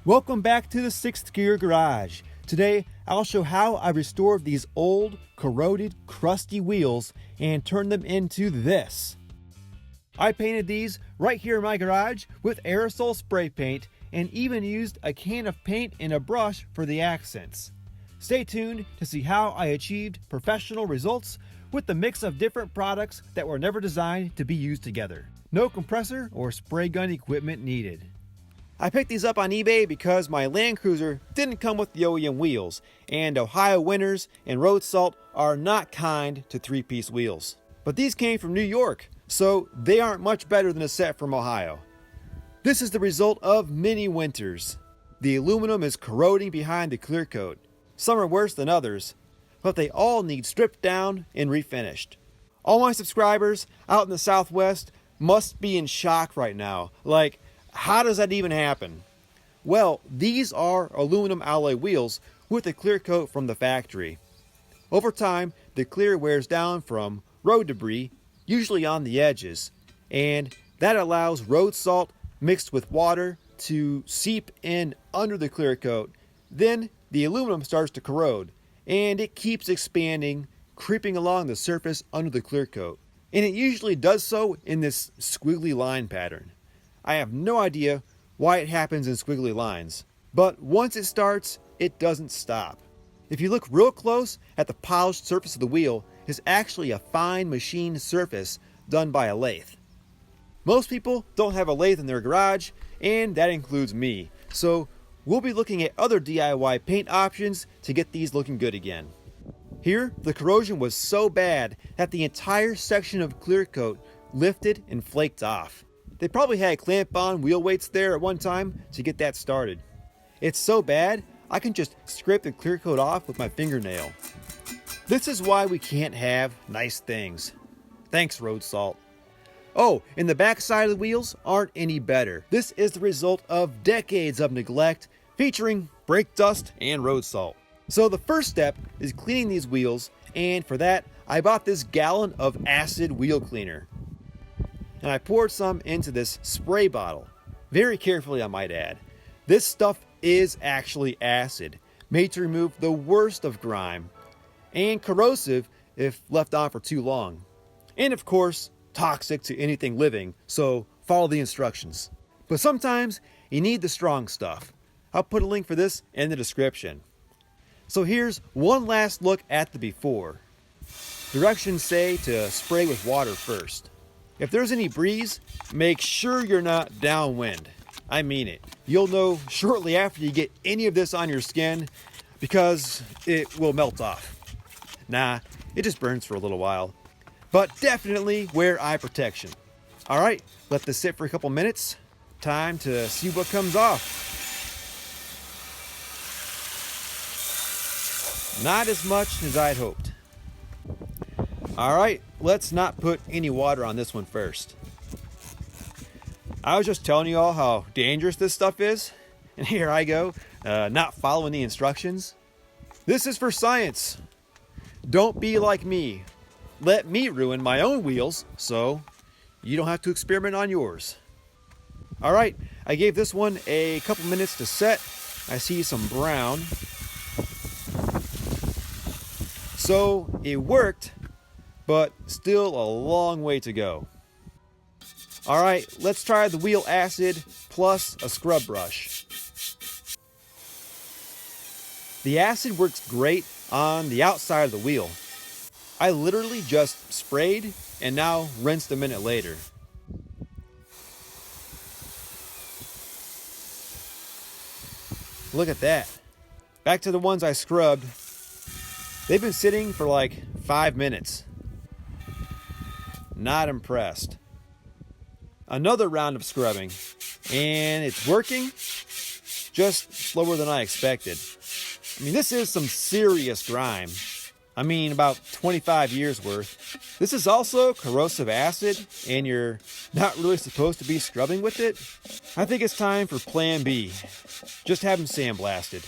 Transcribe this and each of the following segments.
Welcome back to the 6th Gear Garage. Today, I'll show how I restored these old, corroded, crusty wheels and turned them into this. I painted these right here in my garage with aerosol spray paint and even used a can of paint and a brush for the accents. Stay tuned to see how I achieved professional results with the mix of different products that were never designed to be used together. No compressor or spray gun equipment needed. I picked these up on eBay because my Land Cruiser didn't come with the OEM wheels, and Ohio winters and road salt are not kind to 3-piece wheels. But these came from New York, so they aren't much better than a set from Ohio. This is the result of many winters. The aluminum is corroding behind the clear coat. Some are worse than others, but they all need stripped down and refinished. All my subscribers out in the Southwest must be in shock right now. Like, how does that even happen? Well, these are aluminum alloy wheels with a clear coat from the factory. Over time, the clear wears down from road debris, usually on the edges, and that allows road salt mixed with water to seep in under the clear coat. Then the aluminum starts to corrode, and it keeps expanding, creeping along the surface under the clear coat. And it usually does so in this squiggly line pattern. I have no idea why it happens in squiggly lines, but once it starts, it doesn't stop. If you look real close at the polished surface of the wheel, it's actually a fine machined surface done by a lathe. Most people don't have a lathe in their garage, and that includes me, so we'll be looking at other DIY paint options to get these looking good again. Here, the corrosion was so bad that the entire section of clear coat lifted and flaked off. They probably had clamp-on wheel weights there at one time to get that started. It's so bad, I can just scrape the clear coat off with my fingernail. This is why we can't have nice things. Thanks, road salt. Oh, and the back side of the wheels aren't any better. This is the result of decades of neglect, featuring brake dust and road salt. So the first step is cleaning these wheels, and for that, I bought this gallon of acid wheel cleaner. And I poured some into this spray bottle. Very carefully, I might add. This stuff is actually acid, made to remove the worst of grime, and corrosive if left on for too long. And of course, toxic to anything living, so follow the instructions. But sometimes you need the strong stuff. I'll put a link for this in the description. So here's one last look at the before. Directions say to spray with water first. If there's any breeze, make sure you're not downwind. I mean it. You'll know shortly after you get any of this on your skin because it will melt off. Nah, it just burns for a little while. But definitely wear eye protection. Alright, let this sit for a couple minutes. Time to see what comes off. Not as much as I'd hoped. Alright, let's not put any water on this one first. I was just telling you all how dangerous this stuff is, and here I go, not following the instructions. This is for science. Don't be like me. Let me ruin my own wheels, so you don't have to experiment on yours. Alright, I gave this one a couple minutes to set. I see some brown. So it worked, but still a long way to go. Alright, let's try the wheel acid plus a scrub brush. The acid works great on the outside of the wheel. I literally just sprayed and now rinsed a minute later. Look at that. Back to the ones I scrubbed. They've been sitting for like 5 minutes. Not impressed. Another round of scrubbing, and it's working, just slower than I expected. I mean, this is some serious grime. I mean, about 25 years worth. This is also corrosive acid, and you're not really supposed to be scrubbing with it. I think it's time for plan B. Just have them sandblasted.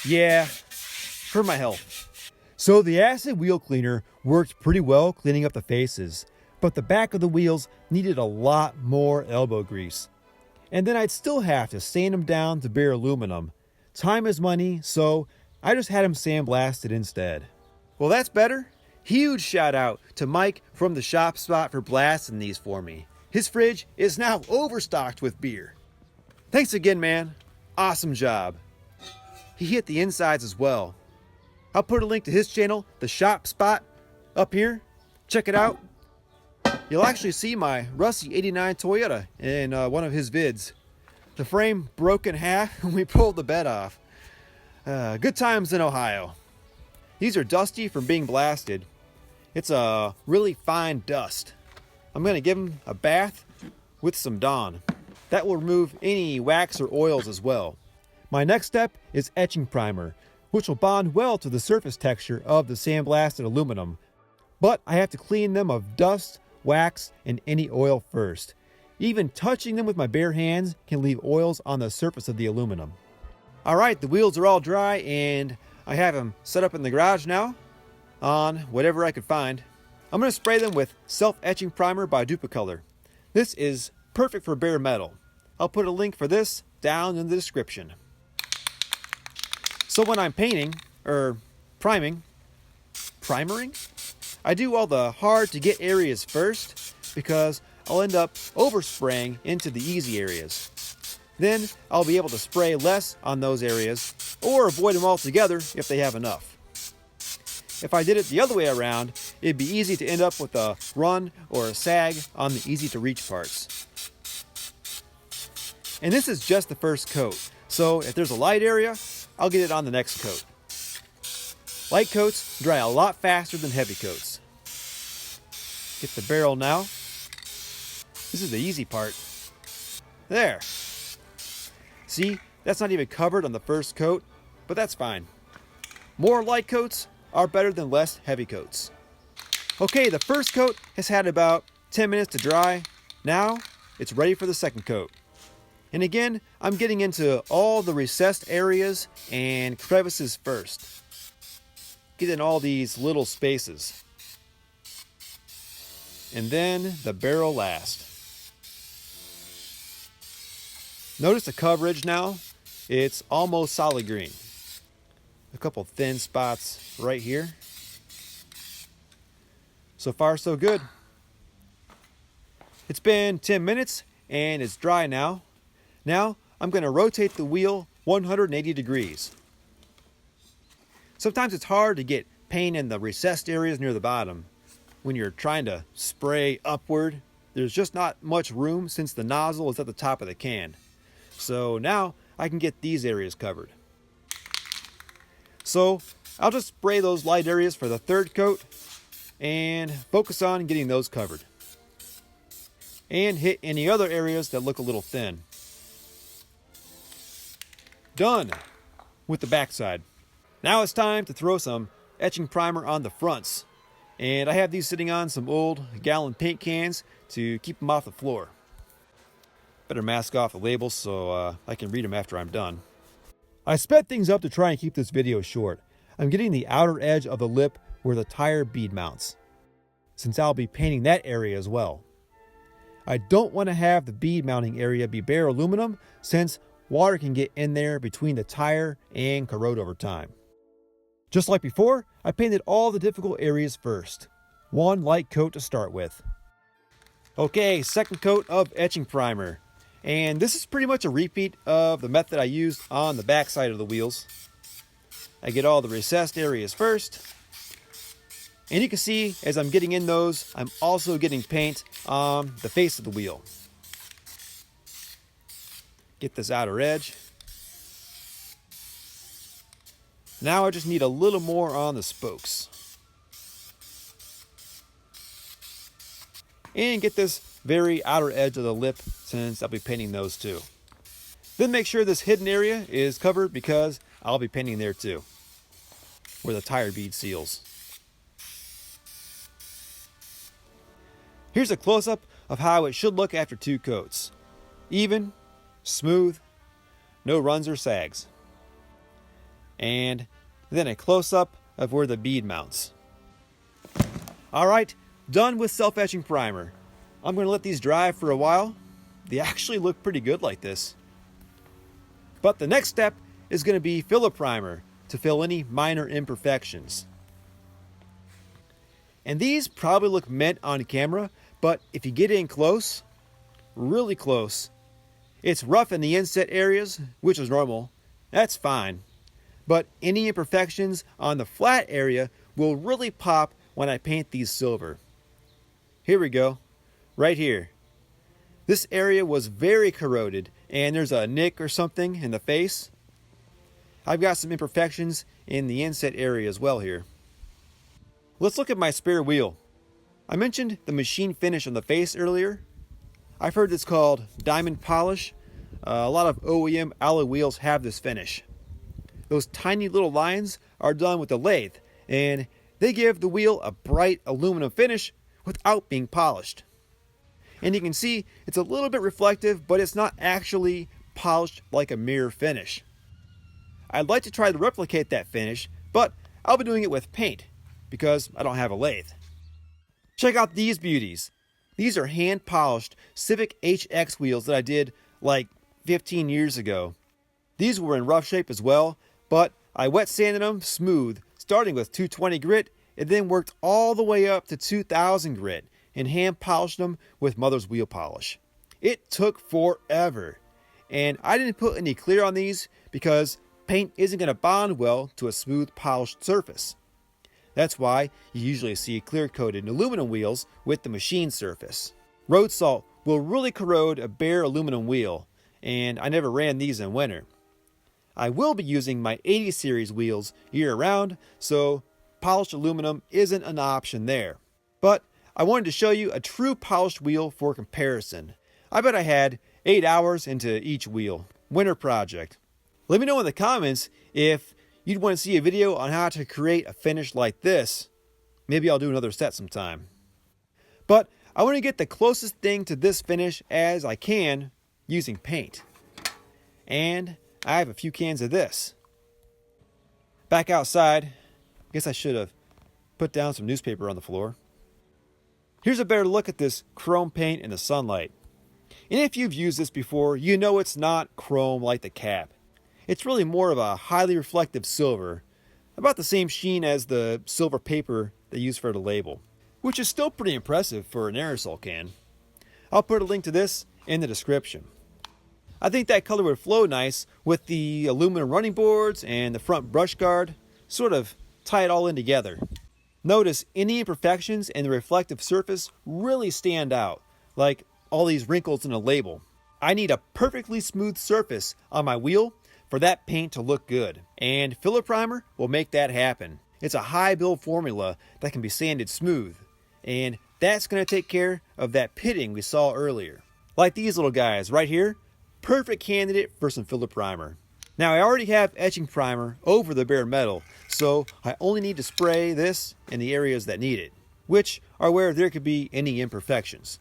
Yeah, for my health. So the acid wheel cleaner worked pretty well cleaning up the faces, but the back of the wheels needed a lot more elbow grease. and then I'd still have to sand them down to bare aluminum. Time is money, so I just had them sandblasted instead. Well, that's better. Huge shout out to Mike from the Shop Spot for blasting these for me. His fridge is now overstocked with beer. Thanks again, man. Awesome job. He hit the insides as well. I'll put a link to his channel, the Shop Spot, up here. Check it out. You'll actually see my rusty '89 Toyota in one of his vids. The frame broke in half when we pulled the bed off. Good times in Ohio. These are dusty from being blasted. It's a really fine dust. I'm going to give them a bath with some Dawn. That will remove any wax or oils as well. My next step is etching primer, which will bond well to the surface texture of the sandblasted aluminum. But I have to clean them of dust, wax, and any oil first. Even touching them with my bare hands can leave oils on the surface of the aluminum. Alright, the wheels are all dry and I have them set up in the garage now on whatever I could find. I'm going to spray them with Self Etching Primer by Duplicolor. This is perfect for bare metal. I'll put a link for this down in the description. So when I'm painting, primering, I do all the hard to get areas first because I'll end up overspraying into the easy areas. Then I'll be able to spray less on those areas or avoid them altogether if they have enough. If I did it the other way around, it'd be easy to end up with a run or a sag on the easy to reach parts. And this is just the first coat, so if there's a light area, I'll get it on the next coat. Light coats dry a lot faster than heavy coats. Get the barrel now. This is the easy part. There. See, that's not even covered on the first coat, but that's fine. More light coats are better than less heavy coats. Okay, the first coat has had about 10 minutes to dry. Now, it's ready for the second coat. And again, I'm getting into all the recessed areas and crevices first. Get in all these little spaces. And then the barrel last. Notice the coverage now. It's almost solid green. A couple thin spots right here. So far, so good. It's been 10 minutes and it's dry now. Now, I'm going to rotate the wheel 180 degrees. Sometimes it's hard to get paint in the recessed areas near the bottom. When you're trying to spray upward, there's just not much room since the nozzle is at the top of the can. So now I can get these areas covered. So I'll just spray those light areas for the third coat and focus on getting those covered. And hit any other areas that look a little thin. Done with the backside. Now it's time to throw some etching primer on the fronts. And I have these sitting on some old gallon paint cans to keep them off the floor. Better mask off the labels so I can read them after I'm done. I sped things up to try and keep this video short. I'm getting the outer edge of the lip where the tire bead mounts, since I'll be painting that area as well. I don't want to have the bead mounting area be bare aluminum since water can get in there between the tire and corrode over time. Just like before, I painted all the difficult areas first. One light coat to start with. Okay, second coat of etching primer. And this is pretty much a repeat of the method I used on the back side of the wheels. I get all the recessed areas first. And you can see as I'm getting in those, I'm also getting paint on the face of the wheel. Get this outer edge. Now I just need a little more on the spokes. And get this very outer edge of the lip since I'll be painting those too. Then make sure this hidden area is covered because I'll be painting there too, where the tire bead seals. Here's a close-up of how it should look after two coats. Even, smooth, no runs or sags. And then a close-up of where the bead mounts. Alright, done with self-etching primer. I'm going to let these dry for a while. they actually look pretty good like this. But the next step is going to be filler primer to fill any minor imperfections. And these probably look mint on camera, but if you get in close, really close, it's rough in the inset areas, which is normal. That's fine. But any imperfections on the flat area will really pop when I paint these silver. Here we go, right here. This area was very corroded, and there's a nick or something in the face. I've got some imperfections in the inset area as well here. Let's look at my spare wheel. I mentioned the machine finish on the face earlier. I've heard it's called diamond polish. A lot of OEM alloy wheels have this finish. Those tiny little lines are done with the lathe, and they give the wheel a bright aluminum finish without being polished. And you can see it's a little bit reflective, but it's not actually polished like a mirror finish. I'd like to try to replicate that finish, but I'll be doing it with paint because I don't have a lathe. Check out these beauties. These are hand polished Civic HX wheels that I did like 15 years ago. These were in rough shape as well, but I wet sanded them smooth, starting with 220 grit, and then worked all the way up to 2000 grit and hand polished them with mother's wheel polish. It took forever, and I didn't put any clear on these because paint isn't going to bond well to a smooth polished surface. That's why you usually see clear coated aluminum wheels with the machine surface. Road salt will really corrode a bare aluminum wheel, and I never ran these in winter. I will be using my 80 series wheels year round, so polished aluminum isn't an option there. But I wanted to show you a true polished wheel for comparison. I bet I had 8 hours into each wheel. Winter project. Let me know in the comments if you'd want to see a video on how to create a finish like this. Maybe I'll do another set sometime. But I want to get the closest thing to this finish as I can using paint. And I have a few cans of this. Back outside, guess I should have put down some newspaper on the floor. Here's a better look at this chrome paint in the sunlight. And if you've used this before, you know it's not chrome like the cap. It's really more of a highly reflective silver, about the same sheen as the silver paper they use for the label, which is still pretty impressive for an aerosol can. I'll put a link to this in the description. I think that color would flow nice with the aluminum running boards and the front brush guard, sort of tie it all in together. Notice any imperfections in the reflective surface really stand out, like all these wrinkles in the label. I need a perfectly smooth surface on my wheel for that paint to look good, and filler primer will make that happen. It's a high build formula that can be sanded smooth, and that's going to take care of that pitting we saw earlier. Like these little guys right here, perfect candidate for some filler primer. Now I already have etching primer over the bare metal, so I only need to spray this in the areas that need it, which are where there could be any imperfections.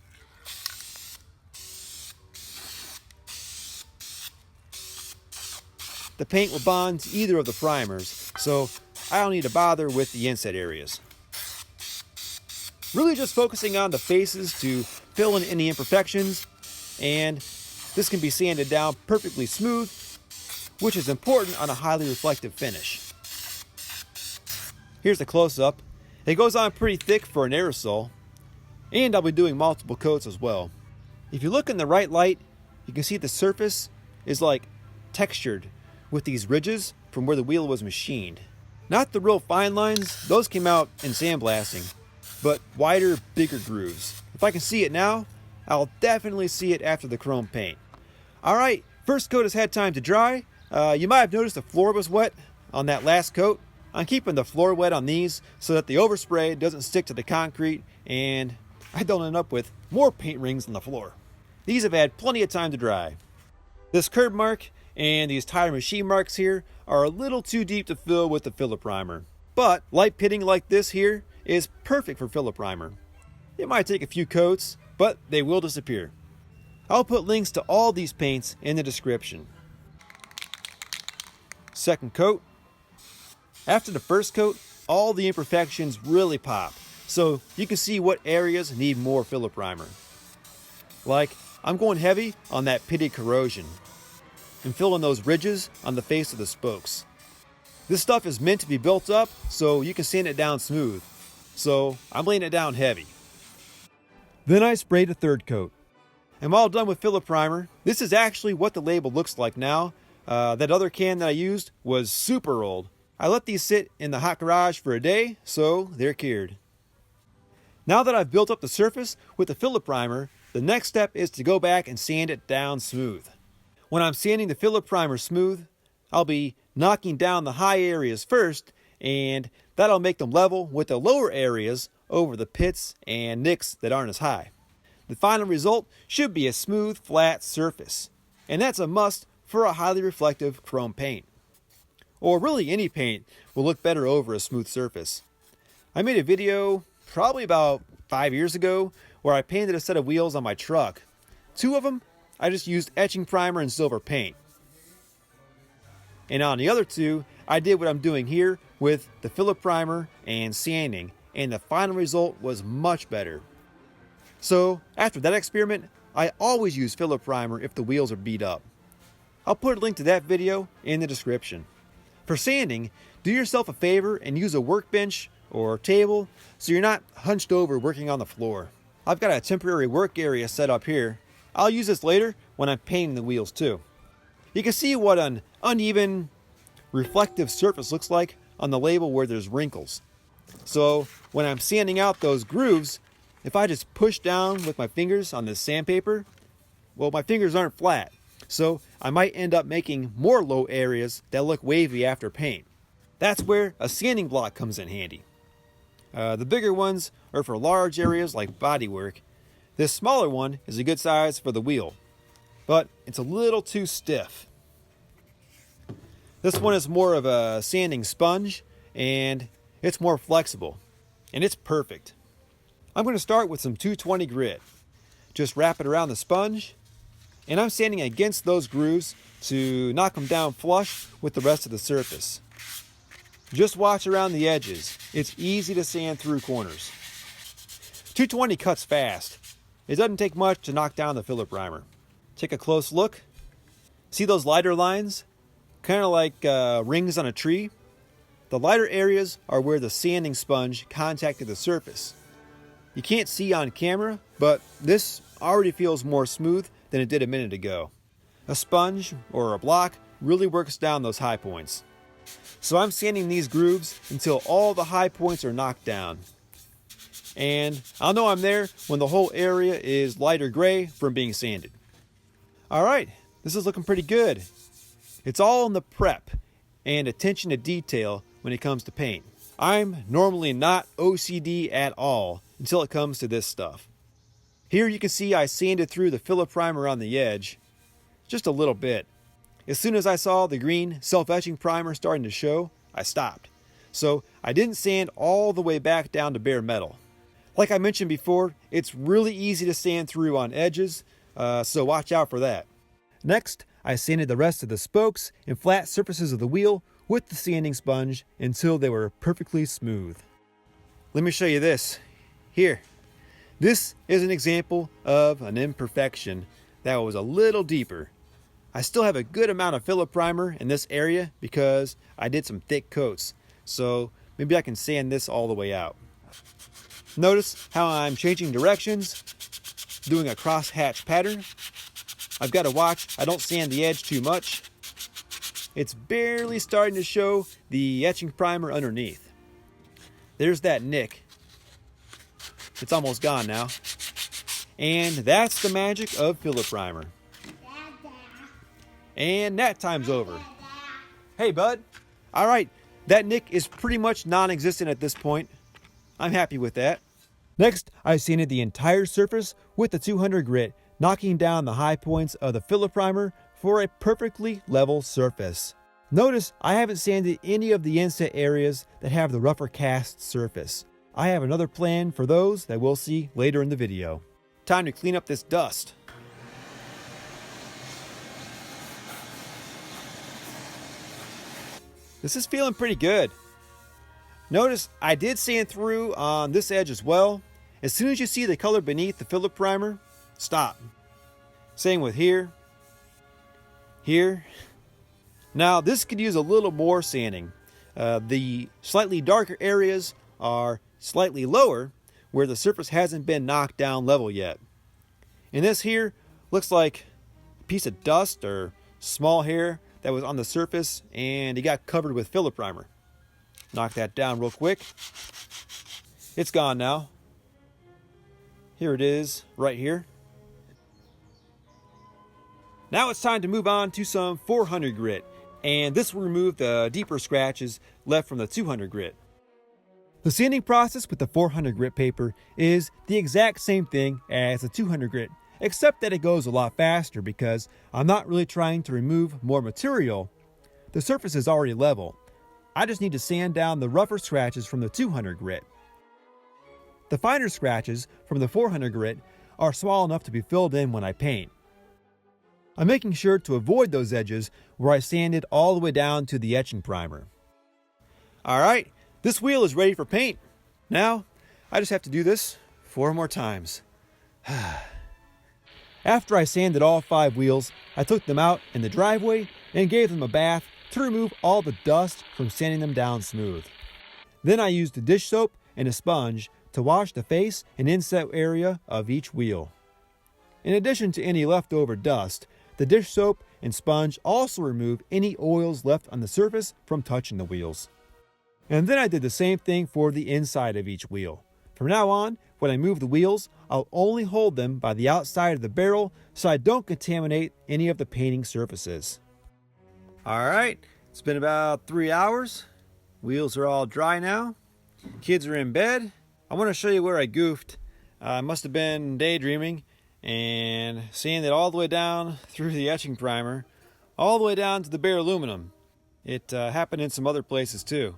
The paint will bond to either of the primers, so I don't need to bother with the inset areas. Really just focusing on the faces to fill in any imperfections, and this can be sanded down perfectly smooth, which is important on a highly reflective finish. Here's the close-up. It goes on pretty thick for an aerosol, and I'll be doing multiple coats as well. If you look in the right light, you can see the surface is like textured with these ridges from where the wheel was machined. Not the real fine lines, those came out in sandblasting, but wider, bigger grooves. If I can see it now, I'll definitely see it after the chrome paint. Alright, first coat has had time to dry. You might have noticed the floor was wet on that last coat. I'm keeping the floor wet on these so that the overspray doesn't stick to the concrete and I don't end up with more paint rings on the floor. These have had plenty of time to dry. This curb mark and these tire machine marks here are a little too deep to fill with the filler primer. But light pitting like this here is perfect for filler primer. It might take a few coats, but they will disappear. I'll put links to all these paints in the description. Second coat. After the first coat, all the imperfections really pop, so you can see what areas need more filler primer. Like I'm going heavy on that pitted corrosion and filling those ridges on the face of the spokes. This stuff is meant to be built up so you can sand it down smooth, so I'm laying it down heavy. Then I sprayed a third coat. I'm all done with filler primer. This is actually what the label looks like now. That other can that I used was super old. I let these sit in the hot garage for a day, so they're cured. Now that I've built up the surface with the filler primer, the next step is to go back and sand it down smooth. When I'm sanding the filler primer smooth, I'll be knocking down the high areas first, and that'll make them level with the lower areas over the pits and nicks that aren't as high. The final result should be a smooth, flat surface, and that's a must for a highly reflective chrome paint. Or really any paint will look better over a smooth surface. I made a video probably about 5 years ago where I painted a set of wheels on my truck. 2 of them, I just used etching primer and silver paint. And on the other 2, I did what I'm doing here with the filler primer and sanding, and the final result was much better. So after that experiment, I always use filler primer if the wheels are beat up. I'll put a link to that video in the description. For sanding, do yourself a favor and use a workbench or table so you're not hunched over working on the floor. I've got a temporary work area set up here. I'll use this later when I'm painting the wheels too. You can see what an uneven, reflective surface looks like on the label where there's wrinkles. So when I'm sanding out those grooves, if I just push down with my fingers on this sandpaper, well, my fingers aren't flat. So I might end up making more low areas that look wavy after paint. That's where a sanding block comes in handy. The bigger ones are for large areas like bodywork. This smaller one is a good size for the wheel, but it's a little too stiff. This one is more of a sanding sponge, and it's more flexible, and it's perfect. I'm going to start with some 220 grit. Just wrap it around the sponge, and I'm sanding against those grooves to knock them down flush with the rest of the surface. Just watch around the edges. It's easy to sand through corners. 220 cuts fast. It doesn't take much to knock down the filler primer. Take a close look. See those lighter lines? Kind of like rings on a tree. The lighter areas are where the sanding sponge contacted the surface. You can't see on camera, but this already feels more smooth than it did a minute ago. A sponge or a block really works down those high points. So I'm sanding these grooves until all the high points are knocked down. And I'll know I'm there when the whole area is lighter gray from being sanded. Alright, this is looking pretty good. It's all in the prep and attention to detail when it comes to paint. I'm normally not OCD at all until it comes to this stuff. Here you can see I sanded through the filler primer on the edge, just a little bit. As soon as I saw the green self-etching primer starting to show, I stopped. So I didn't sand all the way back down to bare metal. Like I mentioned before, it's really easy to sand through on edges, so watch out for that. Next, I sanded the rest of the spokes and flat surfaces of the wheel with the sanding sponge until they were perfectly smooth. Let me show you this. Here. This is an example of an imperfection that was a little deeper. I still have a good amount of filler primer in this area because I did some thick coats, so maybe I can sand this all the way out. Notice how I'm changing directions, doing a cross-hatch pattern. I've got to watch I don't sand the edge too much. It's barely starting to show the etching primer underneath. There's that nick. It's almost gone now. And that's the magic of filler primer. And nap time's over. Hey, bud. All right, that nick is pretty much non-existent at this point. I'm happy with that. Next, I sanded the entire surface with the 200 grit, knocking down the high points of the filler primer for a perfectly level surface. Notice I haven't sanded any of the inset areas that have the rougher cast surface. I have another plan for those that we'll see later in the video. Time to clean up this dust. This is feeling pretty good. Notice I did sand through on this edge as well. As soon as you see the color beneath the filler primer, stop. Same with here. Here. Now this could use a little more sanding. The slightly darker areas are slightly lower where the surface hasn't been knocked down level yet. And this here looks like a piece of dust or small hair that was on the surface and it got covered with filler primer. Knock that down real quick. It's gone now. Here it is, right here. Now it's time to move on to some 400 grit, and this will remove the deeper scratches left from the 200 grit. The sanding process with the 400 grit paper is the exact same thing as the 200 grit, except that it goes a lot faster because I'm not really trying to remove more material. The surface is already level. I just need to sand down the rougher scratches from the 200 grit. The finer scratches from the 400 grit are small enough to be filled in when I paint. I'm making sure to avoid those edges where I sanded all the way down to the etching primer. Alright, this wheel is ready for paint. Now, I just have to do this 4 more times. After I sanded all 5 wheels, I took them out in the driveway and gave them a bath to remove all the dust from sanding them down smooth. Then I used a dish soap and a sponge to wash the face and inset area of each wheel. In addition to any leftover dust, the dish soap and sponge also remove any oils left on the surface from touching the wheels. And then I did the same thing for the inside of each wheel. From now on, when I move the wheels, I'll only hold them by the outside of the barrel so I don't contaminate any of the painting surfaces. Alright, it's been about 3 hours. Wheels are all dry now. Kids are in bed. I want to show you where I goofed. I must have been daydreaming and sanded all the way down through the etching primer, all the way down to the bare aluminum. It happened in some other places too.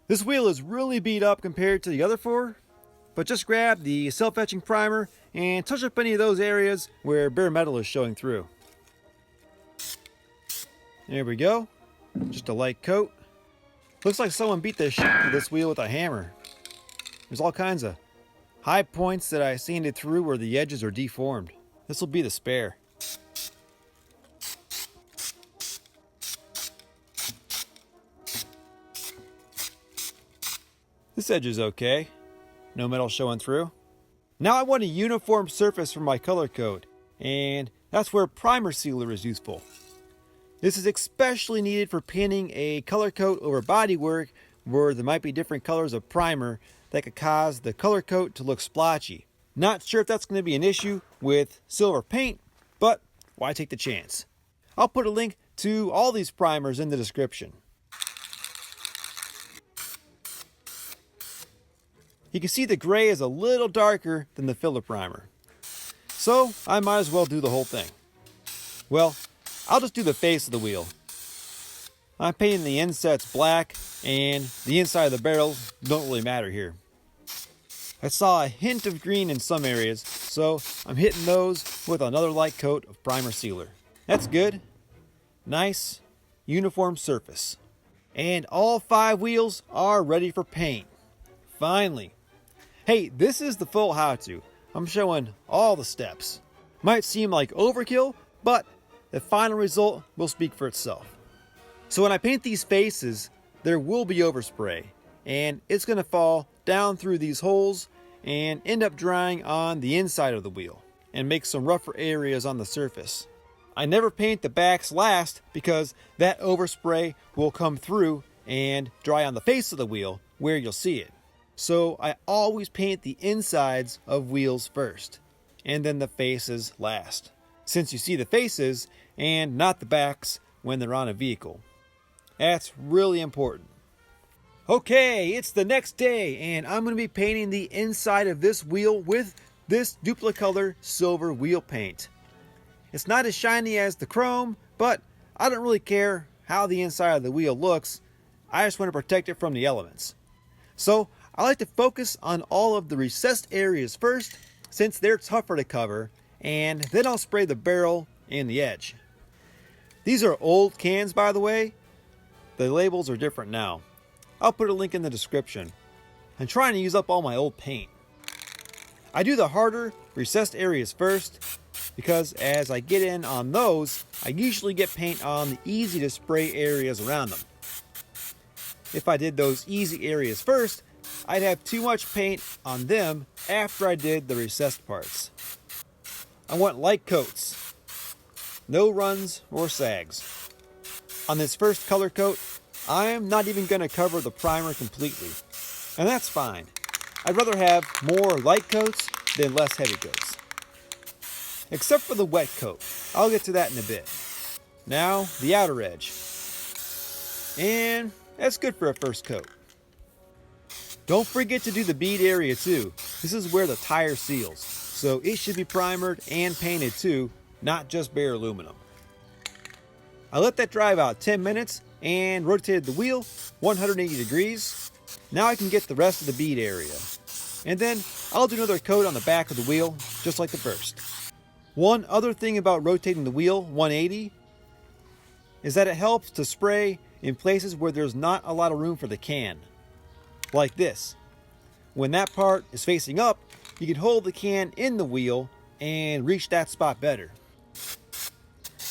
This wheel is really beat up compared to the other 4, but just grab the Self Etching Primer and touch up any of those areas where bare metal is showing through. There we go. Just a light coat. Looks like someone beat the shit out of this wheel with a hammer. There's all kinds of high points that I sanded through where the edges are deformed. This will be the spare. This edge is okay. No metal showing through. Now I want a uniform surface for my color coat, and that's where primer sealer is useful. This is especially needed for painting a color coat over bodywork where there might be different colors of primer that could cause the color coat to look splotchy. Not sure if that's going to be an issue with silver paint, but why take the chance? I'll put a link to all these primers in the description. You can see the gray is a little darker than the filler primer. So I might as well do the whole thing. Well, I'll just do the face of the wheel. I'm painting the insets black, and the inside of the barrels don't really matter here. I saw a hint of green in some areas, so I'm hitting those with another light coat of primer sealer. That's good. Nice, uniform surface. And all 5 wheels are ready for paint. Finally. Hey, this is the full how-to. I'm showing all the steps. Might seem like overkill, but the final result will speak for itself. So when I paint these faces, there will be overspray, and it's going to fall down through these holes and end up drying on the inside of the wheel and make some rougher areas on the surface. I never paint the backs last because that overspray will come through and dry on the face of the wheel where you'll see it. So I always paint the insides of wheels first and then the faces last, since you see the faces and not the backs when they're on a vehicle. That's really important. Okay, it's the next day, and I'm going to be painting the inside of this wheel with this Duplicolor silver wheel paint. It's not as shiny as the chrome, but I don't really care how the inside of the wheel looks. I just want to protect it from the elements. So I like to focus on all of the recessed areas first, since they're tougher to cover, and then I'll spray the barrel and the edge. These are old cans, by the way. The labels are different now. I'll put a link in the description. I'm trying to use up all my old paint. I do the harder, recessed areas first, because as I get in on those, I usually get paint on the easy to spray areas around them. If I did those easy areas first, I'd have too much paint on them after I did the recessed parts. I want light coats, no runs or sags. On this first color coat, I'm not even going to cover the primer completely, and that's fine. I'd rather have more light coats than less heavy coats. Except for the wet coat. I'll get to that in a bit. Now, the outer edge. And that's good for a first coat. Don't forget to do the bead area too. This is where the tire seals, so it should be primered and painted too, not just bare aluminum. I let that dry about 10 minutes and rotated the wheel 180 degrees. Now I can get the rest of the bead area. And then I'll do another coat on the back of the wheel, just like the first. One other thing about rotating the wheel 180 is that it helps to spray in places where there's not a lot of room for the can. Like this. When that part is facing up, you can hold the can in the wheel and reach that spot better.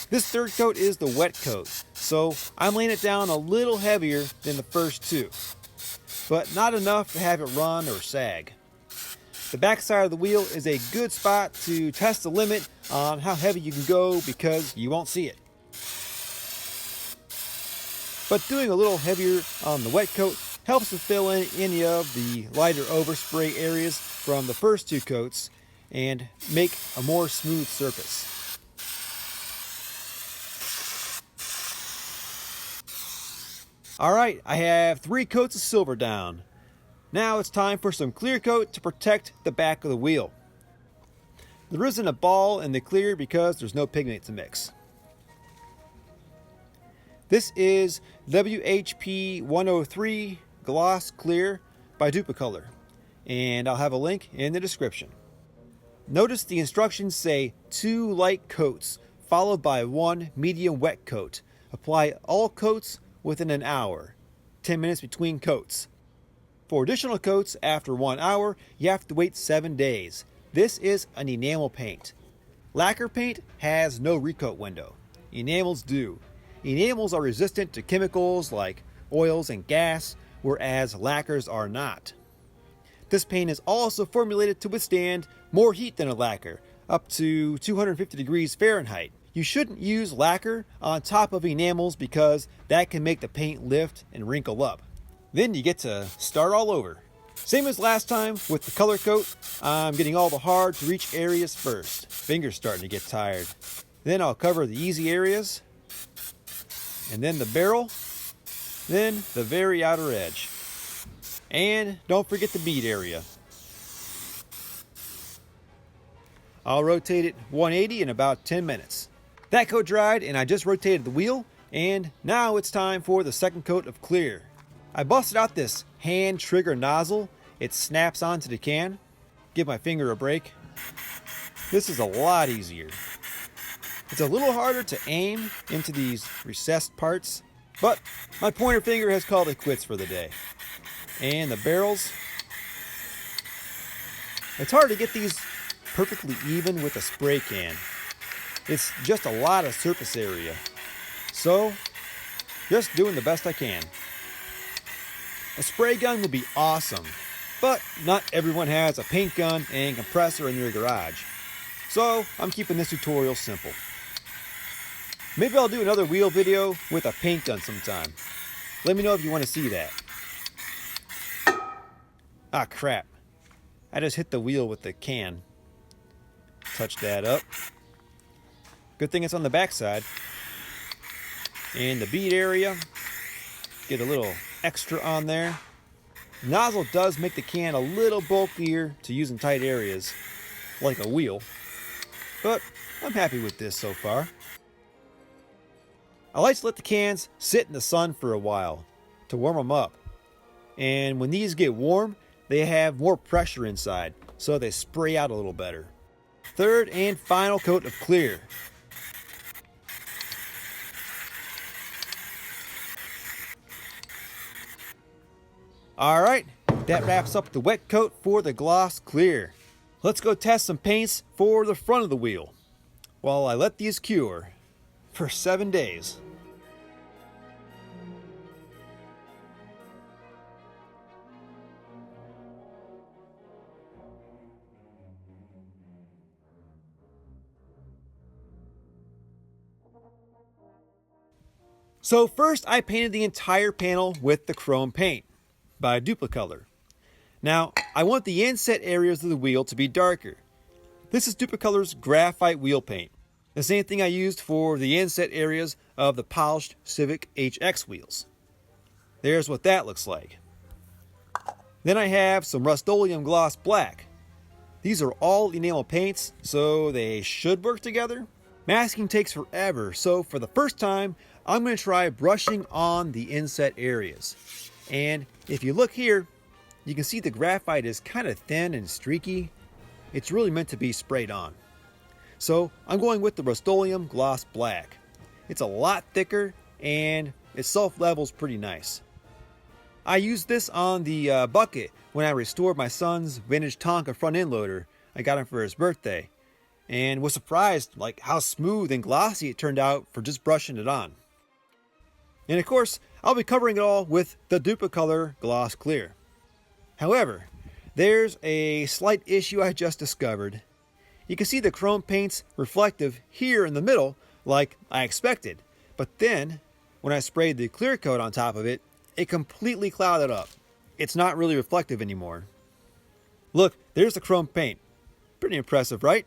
This third coat is the wet coat, so I'm laying it down a little heavier than the first two, but not enough to have it run or sag. The back side of the wheel is a good spot to test the limit on how heavy you can go because you won't see it. But doing a little heavier on the wet coat helps to fill in any of the lighter overspray areas from the first two coats and make a more smooth surface. Alright, I have 3 coats of silver down. Now it's time for some clear coat to protect the back of the wheel. There isn't a ball in the clear because there's no pigment to mix. This is VHT 103 Gloss Clear by Duplicolor, and I'll have a link in the description. Notice the instructions say 2 light coats followed by 1 medium wet coat. Apply all coats within an hour, 10 minutes between coats. For additional coats after 1 hour, you have to wait 7 days. This is an enamel paint. Lacquer paint has no recoat window. Enamels do. Enamels are resistant to chemicals like oils and gas, whereas lacquers are not. This paint is also formulated to withstand more heat than a lacquer, up to 250 degrees Fahrenheit. You shouldn't use lacquer on top of enamels because that can make the paint lift and wrinkle up. Then you get to start all over. Same as last time with the color coat, I'm getting all the hard to reach areas first. Fingers starting to get tired. Then I'll cover the easy areas, and then the barrel, then the very outer edge. And don't forget the bead area. I'll rotate it 180 in about 10 minutes. That coat dried and I just rotated the wheel, and now it's time for the second coat of clear. I busted out this hand trigger nozzle. It snaps onto the can. Give my finger a break. This is a lot easier. It's a little harder to aim into these recessed parts, but my pointer finger has called it quits for the day. And the barrels. It's hard to get these perfectly even with a spray can. It's just a lot of surface area. So, just doing the best I can. A spray gun would be awesome, but not everyone has a paint gun and compressor in their garage. So, I'm keeping this tutorial simple. Maybe I'll do another wheel video with a paint gun sometime. Let me know if you want to see that. Ah, crap. I just hit the wheel with the can. Touch that up. Good thing it's on the back side. And the bead area. Get a little extra on there. Nozzle does make the can a little bulkier to use in tight areas, like a wheel. But I'm happy with this so far. I like to let the cans sit in the sun for a while to warm them up. And when these get warm, they have more pressure inside, so they spray out a little better. Third and final coat of clear. Alright, that wraps up the wet coat for the gloss clear. Let's go test some paints for the front of the wheel. while I let these cure for 7 days. So first I painted the entire panel with the chrome paint by Duplicolor. Now I want the inset areas of the wheel to be darker. This is Duplicolor's graphite wheel paint. The same thing I used for the inset areas of the polished Civic HX wheels. There's what that looks like. Then I have some Rust-Oleum Gloss Black. These are all enamel paints, so they should work together. Masking takes forever, so for the first time, I'm going to try brushing on the inset areas. And if you look here, you can see the graphite is kind of thin and streaky. It's really meant to be sprayed on. So I'm going with the Rust-Oleum Gloss Black. It's a lot thicker and it self-levels pretty nice. I used this on the bucket when I restored my son's vintage Tonka front end loader. I got him for his birthday and was surprised like how smooth and glossy it turned out for just brushing it on. And of course, I'll be covering it all with the Duplicolor Gloss Clear. However, there's a slight issue I just discovered. You can see the chrome paint's reflective here in the middle like I expected, but then when I sprayed the clear coat on top of it, it completely clouded up. It's not really reflective anymore. Look, there's the chrome paint. Pretty impressive, right?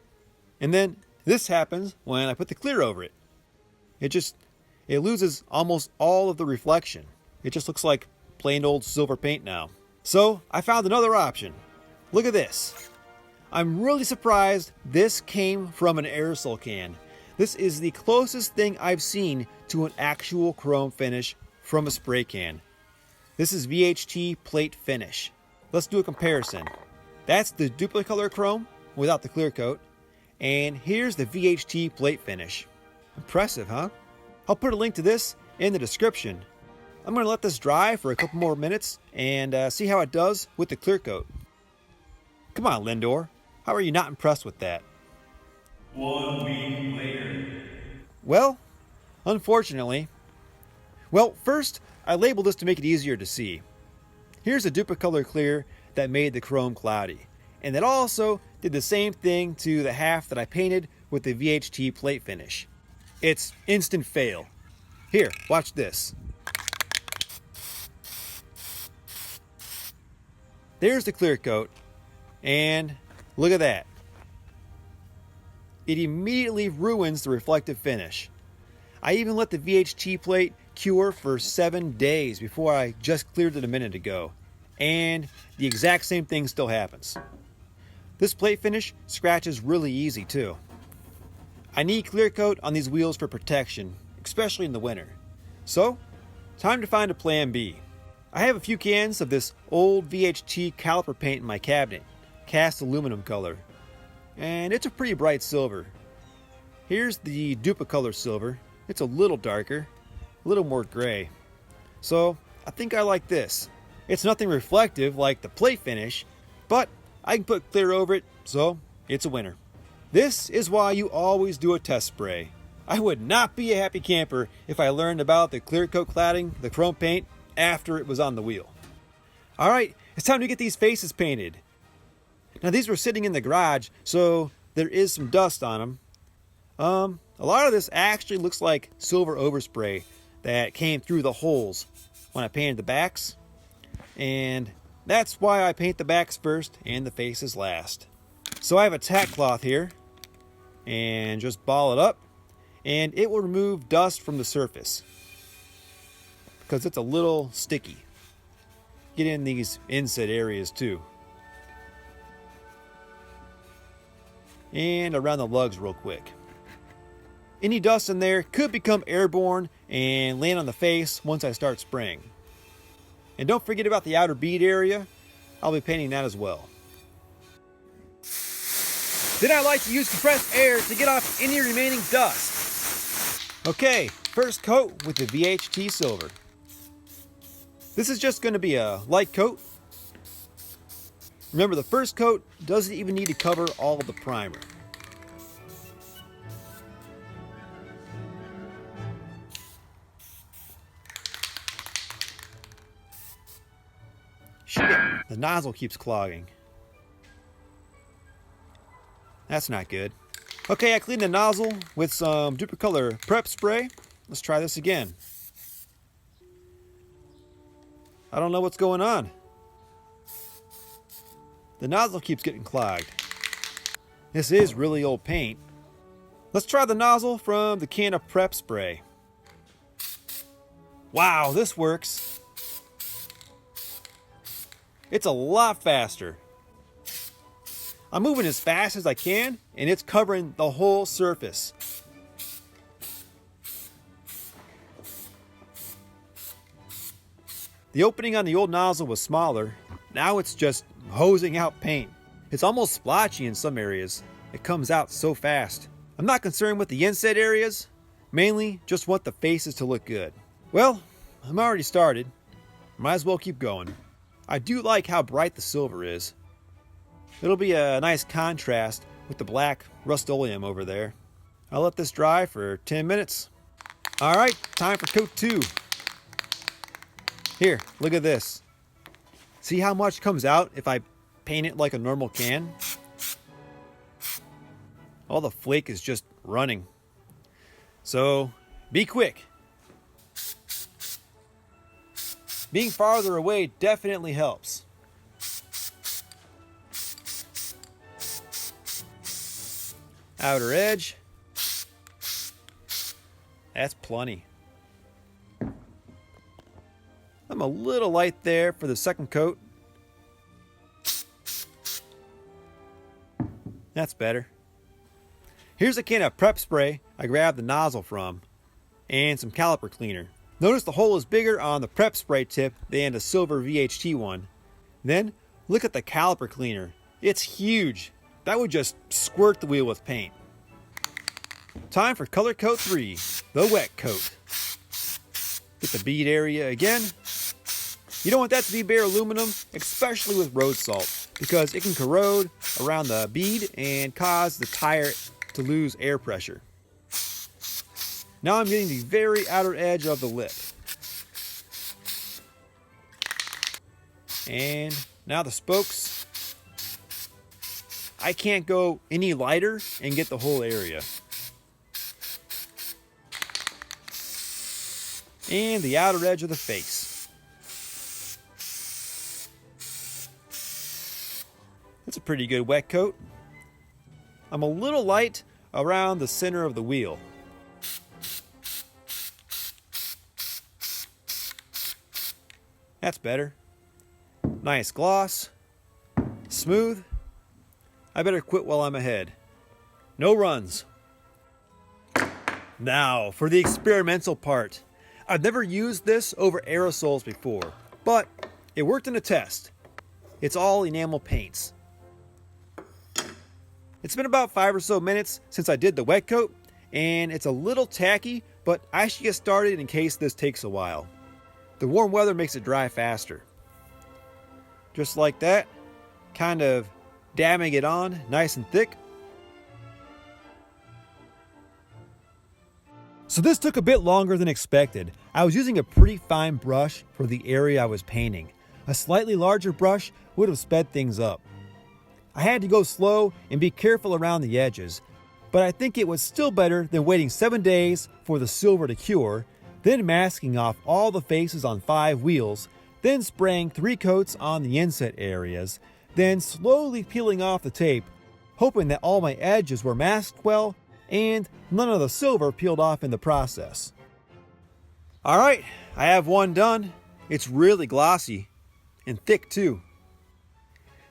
And then this happens when I put the clear over it. It loses almost all of the reflection. It just looks like plain old silver paint now. So I found another option. Look at this. I'm really surprised this came from an aerosol can. This is the closest thing I've seen to an actual chrome finish from a spray can. This is VHT plate finish. Let's do a comparison. That's the Duplicolor chrome without the clear coat. And here's the VHT plate finish. Impressive, huh? I'll put a link to this in the description. I'm going to let this dry for a couple more minutes and see how it does with the clear coat. Come on, Lindor. How are you not impressed with that? 1 week later. Well, unfortunately. Well, first, I labeled this to make it easier to see. Here's a Duplicolor clear that made the chrome cloudy. And that also did the same thing to the half that I painted with the VHT plate finish. It's instant fail. Here, watch this. There's the clear coat, and look at that. It immediately ruins the reflective finish. I even let the VHT plate cure for 7 days before I just cleared it a minute ago, and the exact same thing still happens. This plate finish scratches really easy too. I need clear coat on these wheels for protection, especially in the winter. So, time to find a plan B. I have a few cans of this old VHT caliper paint in my cabinet, cast aluminum color, and it's a pretty bright silver. Here's the Duplicolor silver. It's a little darker, a little more gray. So, I think I like this. It's nothing reflective like the plate finish, but I can put clear over it, so it's a winner. This is why you always do a test spray. I would not be a happy camper if I learned about the clear coat cladding, the chrome paint, after it was on the wheel. Alright, it's time to get these faces painted. Now these were sitting in the garage, so there is some dust on them. A lot of this actually looks like silver overspray that came through the holes when I painted the backs. And that's why I paint the backs first and the faces last. So I have a tack cloth here. And just ball it up, and it will remove dust from the surface because it's a little sticky. Get in these inset areas too, and around the lugs real quick. Any dust in there could become airborne and land on the face once I start spraying. And don't forget about the outer bead area. I'll be painting that as well. Then I like to use compressed air to get off any remaining dust. Okay, first coat with the VHT Silver. This is just going to be a light coat. Remember, the first coat doesn't even need to cover all of the primer. The nozzle keeps clogging. That's not good. Okay, I cleaned the nozzle with some Duplicolor prep spray. Let's try this again. I don't know what's going on. The nozzle keeps getting clogged. This is really old paint. Let's try the nozzle from the can of prep spray. Wow, this works. It's a lot faster. I'm moving as fast as I can, and it's covering the whole surface. The opening on the old nozzle was smaller. Now it's just hosing out paint. It's almost splotchy in some areas. It comes out so fast. I'm not concerned with the inset areas, mainly just want the faces to look good. Well, I'm already started. Might as well keep going. I do like how bright the silver is. It'll be a nice contrast with the black Rust-Oleum over there. I'll let this dry for 10 minutes. Alright, time for coat 2. Here, look at this. See how much comes out if I paint it like a normal can? All the flake is just running. So, be quick. Being farther away definitely helps. Outer edge. That's plenty. I'm a little light there for the second coat. That's better. Here's a can of prep spray I grabbed the nozzle from, and some caliper cleaner. Notice the hole is bigger on the prep spray tip than the silver VHT one. Then look at the caliper cleaner. It's huge. That would just squirt the wheel with paint. Time for color coat 3, the wet coat. Get the bead area again. You don't want that to be bare aluminum, especially with road salt, because it can corrode around the bead and cause the tire to lose air pressure. Now I'm getting the very outer edge of the lip. And now the spokes. I can't go any lighter and get the whole area. And the outer edge of the face. That's a pretty good wet coat. I'm a little light around the center of the wheel. That's better. Nice gloss. Smooth. I better quit while I'm ahead. No runs. Now for the experimental part. I've never used this over aerosols before, but it worked in a test. It's all enamel paints. It's been about 5 or so minutes since I did the wet coat, and it's a little tacky, but I should get started in case this takes a while. The warm weather makes it dry faster. Just like that, kind of dabbing it on nice and thick. So this took a bit longer than expected. I was using a pretty fine brush for the area I was painting. A slightly larger brush would have sped things up. I had to go slow and be careful around the edges, but I think it was still better than waiting 7 days for the silver to cure, then masking off all the faces on 5 wheels, then spraying 3 coats on the inset areas, then slowly peeling off the tape, hoping that all my edges were masked well and none of the silver peeled off in the process. Alright, I have one done. It's really glossy and thick too.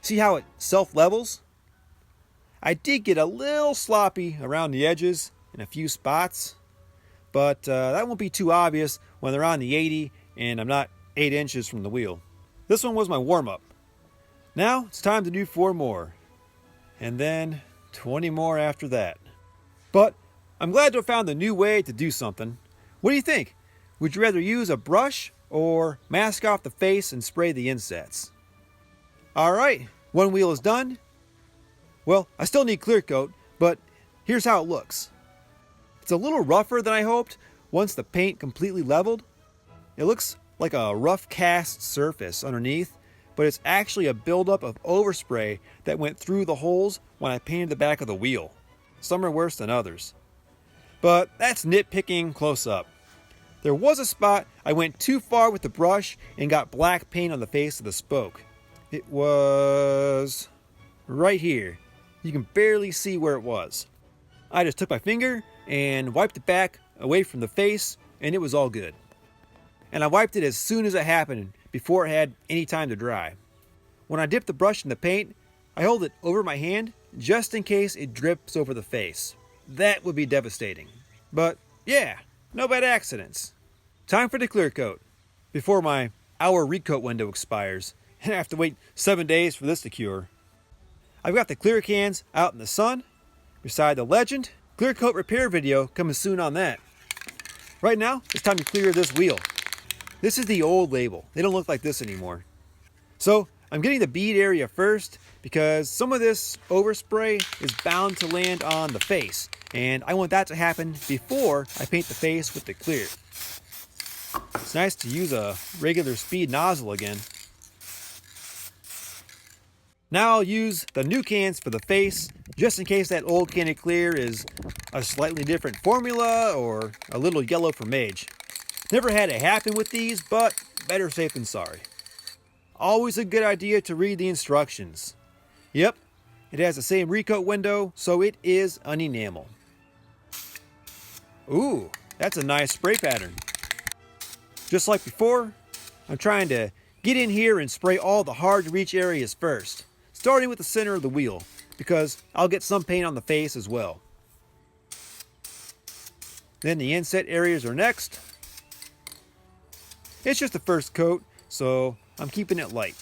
See how it self-levels? I did get a little sloppy around the edges in a few spots, but that won't be too obvious when they're on the 80 and I'm not 8 inches from the wheel. This one was my warm-up. Now it's time to do 4 more, and then 20 more after that. But I'm glad to have found a new way to do something. What do you think? Would you rather use a brush or mask off the face and spray the insets? Alright, one wheel is done. Well, I still need clear coat, but here's how it looks. It's a little rougher than I hoped once the paint completely leveled. It looks like a rough cast surface underneath, but it's actually a buildup of overspray that went through the holes when I painted the back of the wheel. Some are worse than others. But that's nitpicking close up. There was a spot I went too far with the brush and got black paint on the face of the spoke. It was right here. You can barely see where it was. I just took my finger and wiped it back away from the face, and it was all good. And I wiped it as soon as it happened, before it had any time to dry. When I dip the brush in the paint, I hold it over my hand just in case it drips over the face. That would be devastating. But yeah, no bad accidents. Time for the clear coat before my hour recoat window expires, and I have to wait 7 days for this to cure. I've got the clear cans out in the sun beside the Legend clear coat repair video coming soon on that. Right now, it's time to clear this wheel. This is the old label. They don't look like this anymore. So I'm getting the bead area first because some of this overspray is bound to land on the face, and I want that to happen before I paint the face with the clear. It's nice to use a regular speed nozzle again. Now I'll use the new cans for the face, just in case that old can of clear is a slightly different formula or a little yellow from age. Never had it happen with these, but better safe than sorry. Always a good idea to read the instructions. Yep, it has the same recoat window, so it is an enamel. Ooh, that's a nice spray pattern. Just like before, I'm trying to get in here and spray all the hard to reach areas first, starting with the center of the wheel, because I'll get some paint on the face as well. Then the inset areas are next. It's just the first coat, so I'm keeping it light.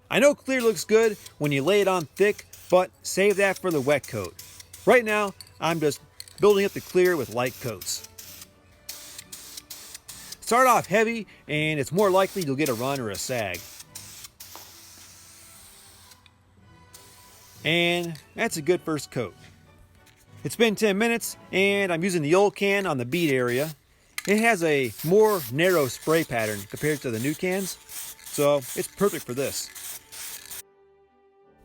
I know clear looks good when you lay it on thick, but save that for the wet coat. Right now, I'm just building up the clear with light coats. Start off heavy, and it's more likely you'll get a run or a sag. And that's a good first coat. It's been 10 minutes, and I'm using the old can on the bead area. It has a more narrow spray pattern compared to the new cans, so it's perfect for this.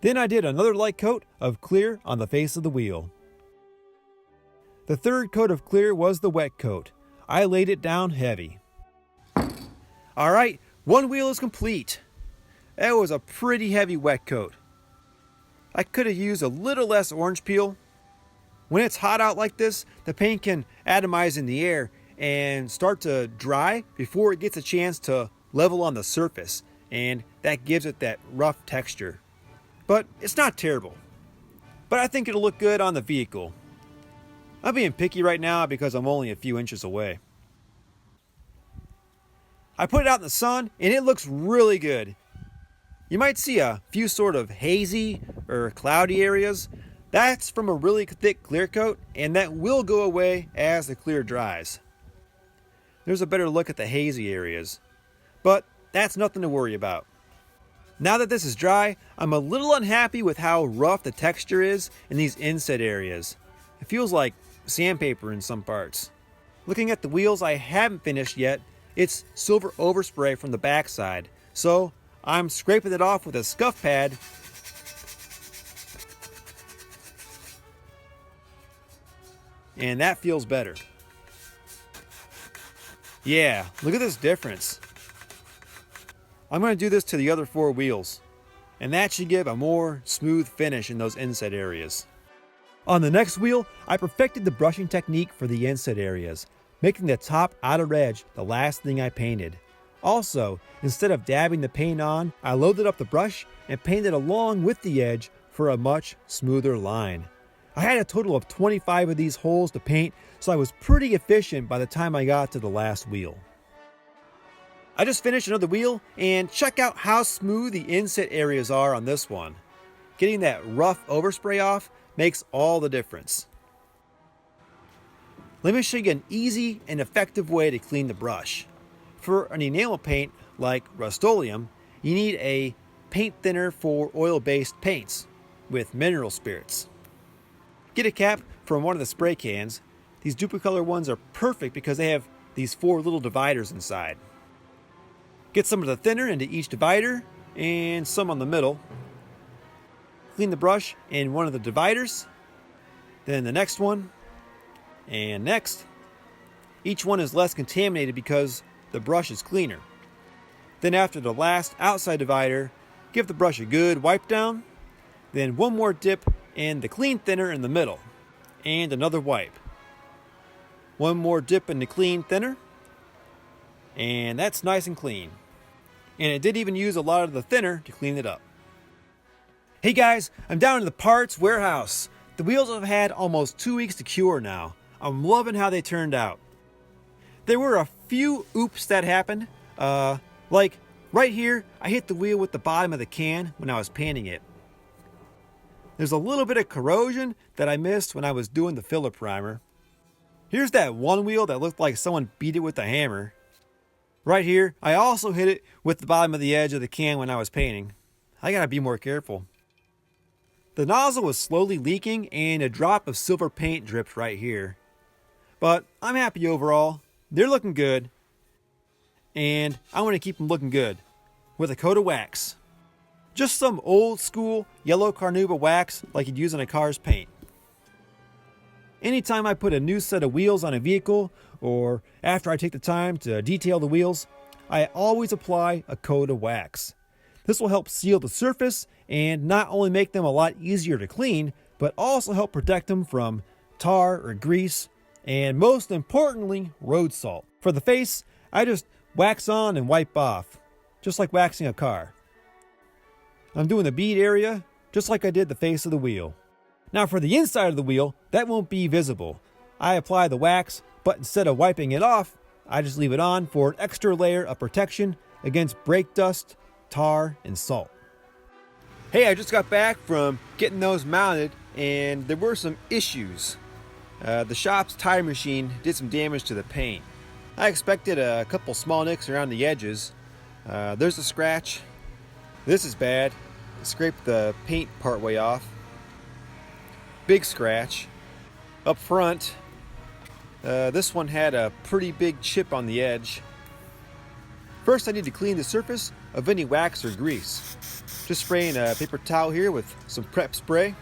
Then I did another light coat of clear on the face of the wheel. The third coat of clear was the wet coat. I laid it down heavy. Alright, one wheel is complete. That was a pretty heavy wet coat. I could have used a little less orange peel. When it's hot out like this, the paint can atomize in the air and start to dry before it gets a chance to level on the surface, and that gives it that rough texture. But it's not terrible. But I think it'll look good on the vehicle. I'm being picky right now because I'm only a few inches away. I put it out in the sun and it looks really good. You might see a few sort of hazy or cloudy areas. That's from a really thick clear coat, and that will go away as the clear dries. There's a better look at the hazy areas, but that's nothing to worry about. Now that this is dry, I'm a little unhappy with how rough the texture is in these inset areas. It feels like sandpaper in some parts. Looking at the wheels I haven't finished yet, it's silver overspray from the backside, so I'm scraping it off with a scuff pad and that feels better. Yeah, look at this difference. I'm going to do this to the other 4 wheels, and that should give a more smooth finish in those inset areas. On the next wheel, I perfected the brushing technique for the inset areas, making the top outer edge the last thing I painted. Also, instead of dabbing the paint on, I loaded up the brush and painted along with the edge for a much smoother line. I had a total of 25 of these holes to paint, so I was pretty efficient by the time I got to the last wheel. I just finished another wheel, and check out how smooth the inset areas are on this one. Getting that rough overspray off makes all the difference. Let me show you an easy and effective way to clean the brush. For an enamel paint like Rust-Oleum, you need a paint thinner for oil-based paints with mineral spirits. Get a cap from one of the spray cans. These Duplicolor ones are perfect because they have these 4 little dividers inside. Get some of the thinner into each divider and some on the middle. Clean the brush in one of the dividers, then the next one, and next. Each one is less contaminated because the brush is cleaner. Then after the last outside divider, give the brush a good wipe down, then one more dip in the clean thinner in the middle, and another wipe. One more dip in the clean thinner, and that's nice and clean. And it did even use a lot of the thinner to clean it up. Hey guys, I'm down in the parts warehouse. The wheels have had almost 2 weeks to cure now. I'm loving how they turned out. There were a few oops that happened. Like right here, I hit the wheel with the bottom of the can when I was painting it. There's a little bit of corrosion that I missed when I was doing the filler primer. Here's that one wheel that looked like someone beat it with a hammer. Right here, I also hit it with the bottom of the edge of the can when I was painting. I gotta be more careful. The nozzle was slowly leaking and a drop of silver paint dripped right here. But I'm happy overall. They're looking good. And I want to keep them looking good with a coat of wax. Just some old school yellow carnauba wax like you'd use on a car's paint. Anytime I put a new set of wheels on a vehicle or after I take the time to detail the wheels, I always apply a coat of wax. This will help seal the surface and not only make them a lot easier to clean, but also help protect them from tar or grease, and most importantly, road salt. For the face, I just wax on and wipe off, just like waxing a car. I'm doing the bead area, just like I did the face of the wheel. Now for the inside of the wheel, that won't be visible. I apply the wax, but instead of wiping it off, I just leave it on for an extra layer of protection against brake dust, tar, and salt. Hey, I just got back from getting those mounted and there were some issues. The shop's tire machine did some damage to the paint. I expected a couple small nicks around the edges. There's a scratch. This is bad. I scraped the paint part way off. Big scratch. Up front, this one had a pretty big chip on the edge. First I need to clean the surface of any wax or grease. Just spraying a paper towel here with some prep spray.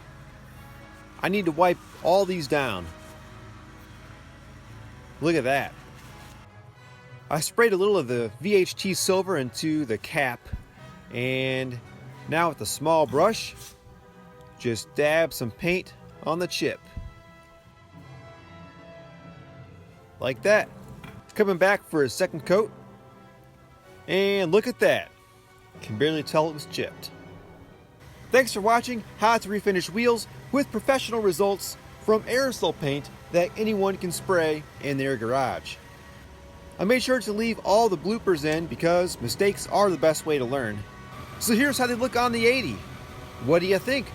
I need to wipe all these down. Look at that. I sprayed a little of the VHT Silver into the cap, and now with a small brush, just dab some paint on the chip. Like that. Coming back for a second coat, and look at that. Can barely tell it was chipped. Thanks for watching How to Refinish Wheels with professional results from aerosol paint that anyone can spray in their garage. I made sure to leave all the bloopers in because mistakes are the best way to learn. So here's how they look on the 80. What do you think?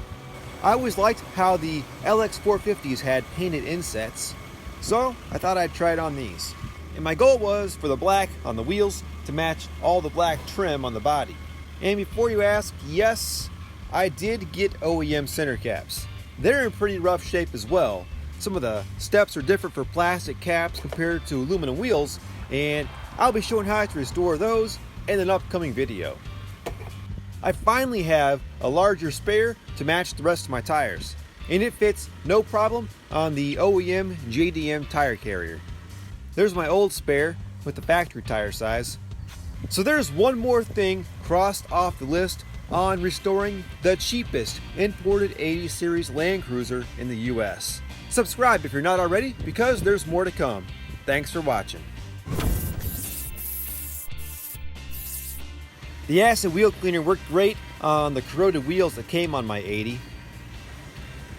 I always liked how the LX450s had painted insets, so I thought I'd try it on these. And my goal was for the black on the wheels to match all the black trim on the body. And before you ask, yes, I did get OEM center caps. They're in pretty rough shape as well. Some of the steps are different for plastic caps compared to aluminum wheels, and I'll be showing how to restore those in an upcoming video. I finally have a larger spare to match the rest of my tires, and it fits no problem on the OEM JDM tire carrier. There's my old spare with the factory tire size. So there's one more thing crossed off the list on restoring the cheapest imported 80 series Land Cruiser in the US. Subscribe if you're not already, because there's more to come. Thanks for watching. The acid wheel cleaner worked great on the corroded wheels that came on my 80.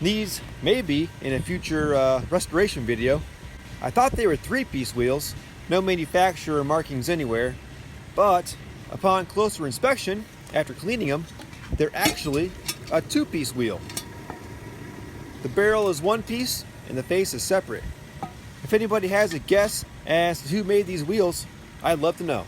These may be in a future restoration video. I thought they were 3-piece wheels, no manufacturer markings anywhere, but upon closer inspection, after cleaning them, they're actually a 2-piece wheel. The barrel is 1 piece and the face is separate. If anybody has a guess as to who made these wheels, I'd love to know.